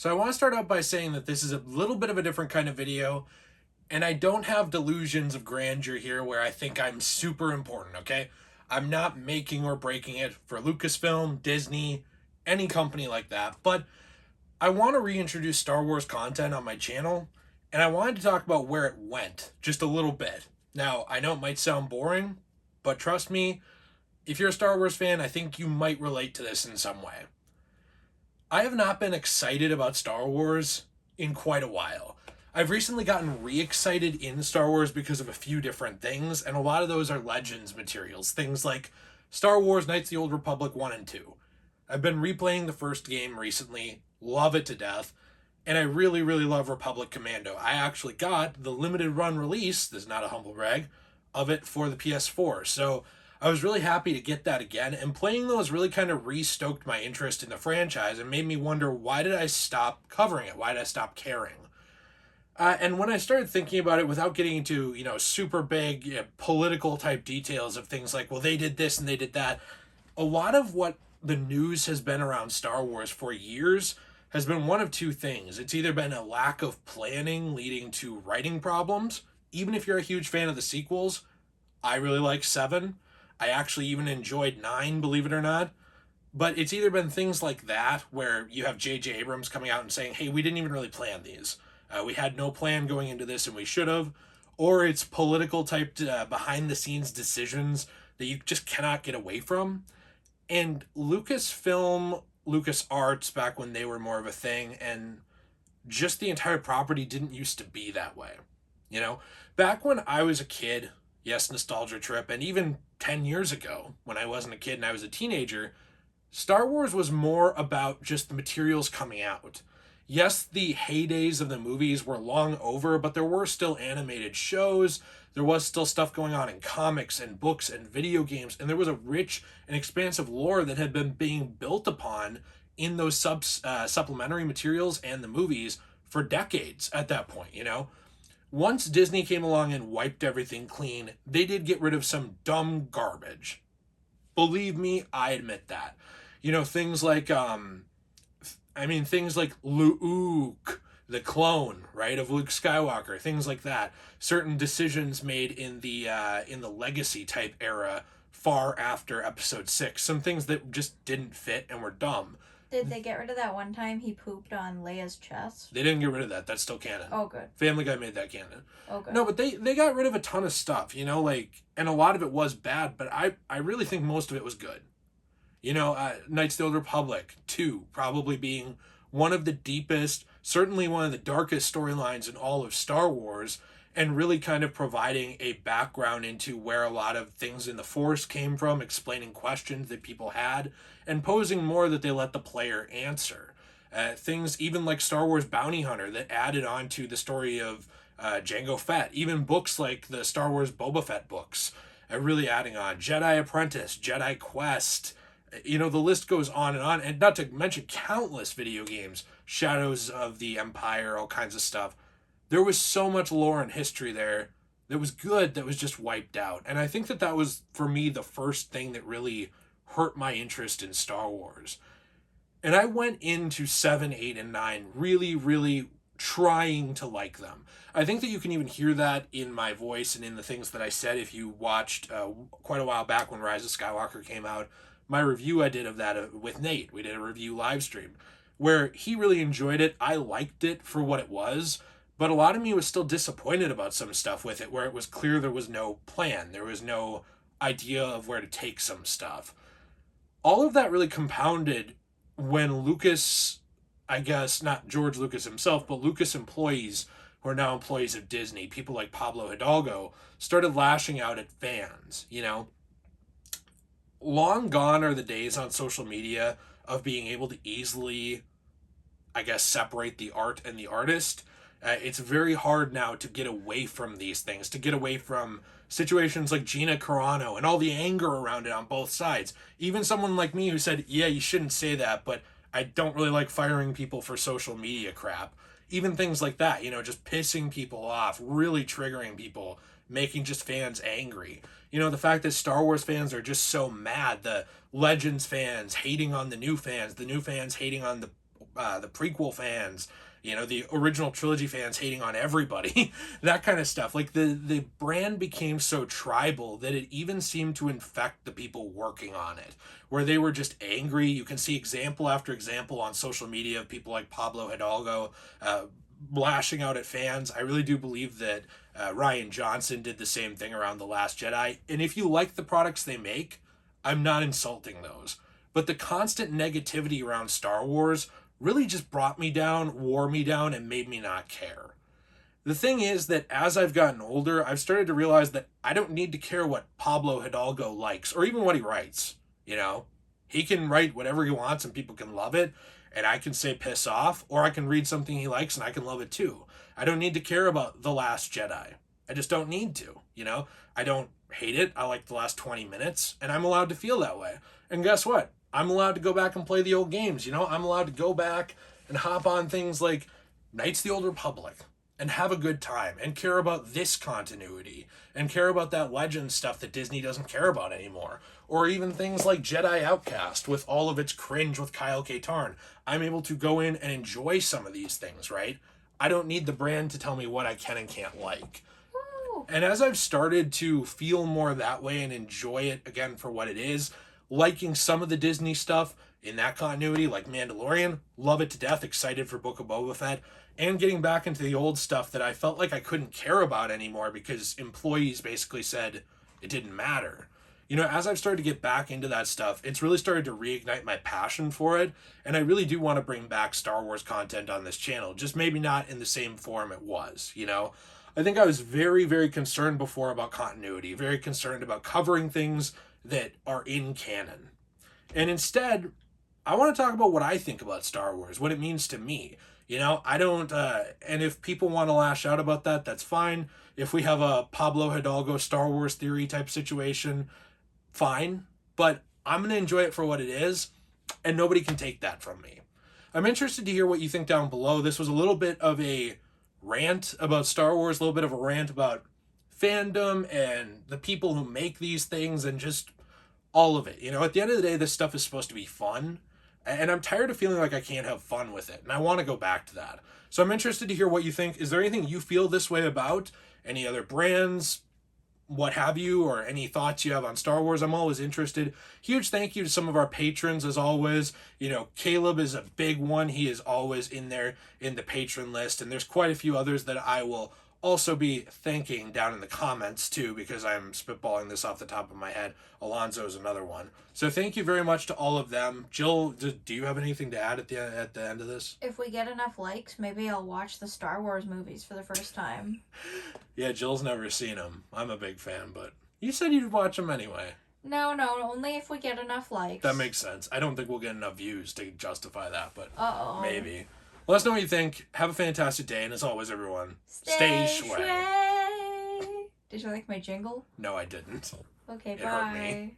So I want to start out by saying that this is a little bit of a different kind of video, and I don't have delusions of grandeur here where I think I'm super important, okay? I'm not making or breaking it for Lucasfilm, Disney, any company like that, but I want to reintroduce Star Wars content on my channel, and I wanted to talk about where it went just a little bit. Now, I know it might sound boring, but trust me, if you're a Star Wars fan, I think you might relate to this in some way. I have not been excited about Star Wars in quite a while. I've recently gotten re-excited in Star Wars because of a few different things, and a lot of those are Legends materials. Things like Star Wars Knights of the Old Republic 1 and 2. I've been replaying the first game recently, love it to death, and I really, really love Republic Commando. I actually got the limited run release, this is not a humble brag, of it for the PS4. So I was really happy to get that again, and playing those really kind of re-stoked my interest in the franchise and made me wonder, why did I stop covering it? Why did I stop caring? And when I started thinking about it without getting into, super big political type details of things like, well, they did this and they did that, a lot of what the news has been around Star Wars for years has been one of two things. It's either been a lack of planning leading to writing problems. Even if you're a huge fan of the sequels, I really like 7. I actually even enjoyed 9, believe it or not. But it's either been things like that, where you have J.J. Abrams coming out and saying, hey, we didn't even really plan these. We had no plan going into this and we should have. Or it's political type behind-the-scenes decisions that you just cannot get away from. And Lucasfilm, LucasArts, back when they were more of a thing, and just the entire property didn't used to be that way. Back when I was a kid, yes, nostalgia trip, and even 10 years ago, when I wasn't a kid and I was a teenager, Star Wars was more about just the materials coming out. Yes, the heydays of the movies were long over, but there were still animated shows, there was still stuff going on in comics and books and video games, and there was a rich and expansive lore that had been being built upon in those supplementary materials and the movies for decades at that point, Once Disney came along and wiped everything clean, they did get rid of some dumb garbage. Believe me, I admit that. Things like things like Luke, the clone, right, of Luke Skywalker, things like that. Certain decisions made in the legacy type era far after episode 6. Some things that just didn't fit and were dumb. Did they get rid of that one time he pooped on Leia's chest? They didn't get rid of that. That's still canon. Oh, good. Family Guy made that canon. Oh, good. No, but they got rid of a ton of stuff, and a lot of it was bad, but I really think most of it was good. Knights of the Old Republic 2 probably being one of the deepest, certainly one of the darkest storylines in all of Star Wars, and really kind of providing a background into where a lot of things in the Force came from, explaining questions that people had, and posing more that they let the player answer. Things even like Star Wars Bounty Hunter that added on to the story of Jango Fett. Even books like the Star Wars Boba Fett books, really adding on. Jedi Apprentice, Jedi Quest, the list goes on, and not to mention countless video games, Shadows of the Empire, all kinds of stuff. There was so much lore and history there that was good that was just wiped out. And I think that was, for me, the first thing that really hurt my interest in Star Wars. And I went into 7, 8, and 9 really, really trying to like them. I think that you can even hear that in my voice and in the things that I said if you watched quite a while back when Rise of Skywalker came out. My review I did of that with Nate. We did a review live stream where he really enjoyed it. I liked it for what it was, but a lot of me was still disappointed about some stuff with it, where it was clear there was no plan. There was no idea of where to take some stuff. All of that really compounded when Lucas, I guess, not George Lucas himself, but Lucas employees who are now employees of Disney, people like Pablo Hidalgo, started lashing out at fans, Long gone are the days on social media of being able to easily, I guess, separate the art and the artist. It's very hard now to get away from these things, to get away from situations like Gina Carano and all the anger around it on both sides. Even someone like me who said, yeah, you shouldn't say that, but I don't really like firing people for social media crap. Even things like that, just pissing people off, really triggering people, making just fans angry. The fact that Star Wars fans are just so mad, the Legends fans hating on the new fans hating on the the prequel fans, you know, the original trilogy fans hating on everybody, that kind of stuff. Like the brand became so tribal that it even seemed to infect the people working on it, where they were just angry. You can see example after example on social media of people like Pablo Hidalgo lashing out at fans. I really do believe that Ryan Johnson did the same thing around The Last Jedi. And if you like the products they make, I'm not insulting those. But the constant negativity around Star Wars really just brought me down, wore me down, and made me not care. The thing is that as I've gotten older, I've started to realize that I don't need to care what Pablo Hidalgo likes or even what he writes. You know, he can write whatever he wants and people can love it, and I can say piss off, or I can read something he likes and I can love it too. I don't need to care about The Last Jedi. I just don't need to, you know? I don't hate it. I like the last 20 minutes, and I'm allowed to feel that way. And guess what? I'm allowed to go back and play the old games, you know? I'm allowed to go back and hop on things like Knights of the Old Republic and have a good time and care about this continuity and care about that legend stuff that Disney doesn't care about anymore. Or even things like Jedi Outcast with all of its cringe with Kyle Katarn. I'm able to go in and enjoy some of these things, right? I don't need the brand to tell me what I can and can't like. Woo. And as I've started to feel more that way and enjoy it again for what it is, liking some of the Disney stuff in that continuity, like Mandalorian, love it to death, excited for Book of Boba Fett, and getting back into the old stuff that I felt like I couldn't care about anymore because employees basically said it didn't matter. You know, as I've started to get back into that stuff, it's really started to reignite my passion for it, and I really do want to bring back Star Wars content on this channel, just maybe not in the same form it was, you know? I think I was very, very concerned before about continuity, very concerned about covering things that are in canon. And instead, I want to talk about what I think about Star Wars, what it means to me. You know, I don't, and if people want to lash out about that, that's fine. If we have a Pablo Hidalgo Star Wars theory type situation, fine. But I'm going to enjoy it for what it is, and nobody can take that from me. I'm interested to hear what you think down below. This was a little bit of a rant about Star Wars, a little bit of a rant about fandom and the people who make these things and just all of it. You know, at the end of the day, this stuff is supposed to be fun. And I'm tired of feeling like I can't have fun with it. And I want to go back to that. So I'm interested to hear what you think. Is there anything you feel this way about? Any other brands? What have you? Or any thoughts you have on Star Wars? I'm always interested. Huge thank you to some of our patrons as always. You know, Caleb is a big one. He is always in there in the patron list. And there's quite a few others that I will also be thanking down in the comments too, because I'm spitballing this off the top of my head. Alonzo is another one. So thank you very much to all of them. Jill, do you have anything to add at the end of this? If we get enough likes, maybe I'll watch the Star Wars movies for the first time. Yeah, Jill's never seen them. I'm a big fan, but you said you'd watch them anyway. No, only if we get enough likes. That makes sense. I don't think we'll get enough views to justify that, but Uh-oh. maybe. Let us know what you think. Have a fantastic day, and as always, everyone, stay shway. Did you like my jingle? No, I didn't. Okay, It hurt me. bye.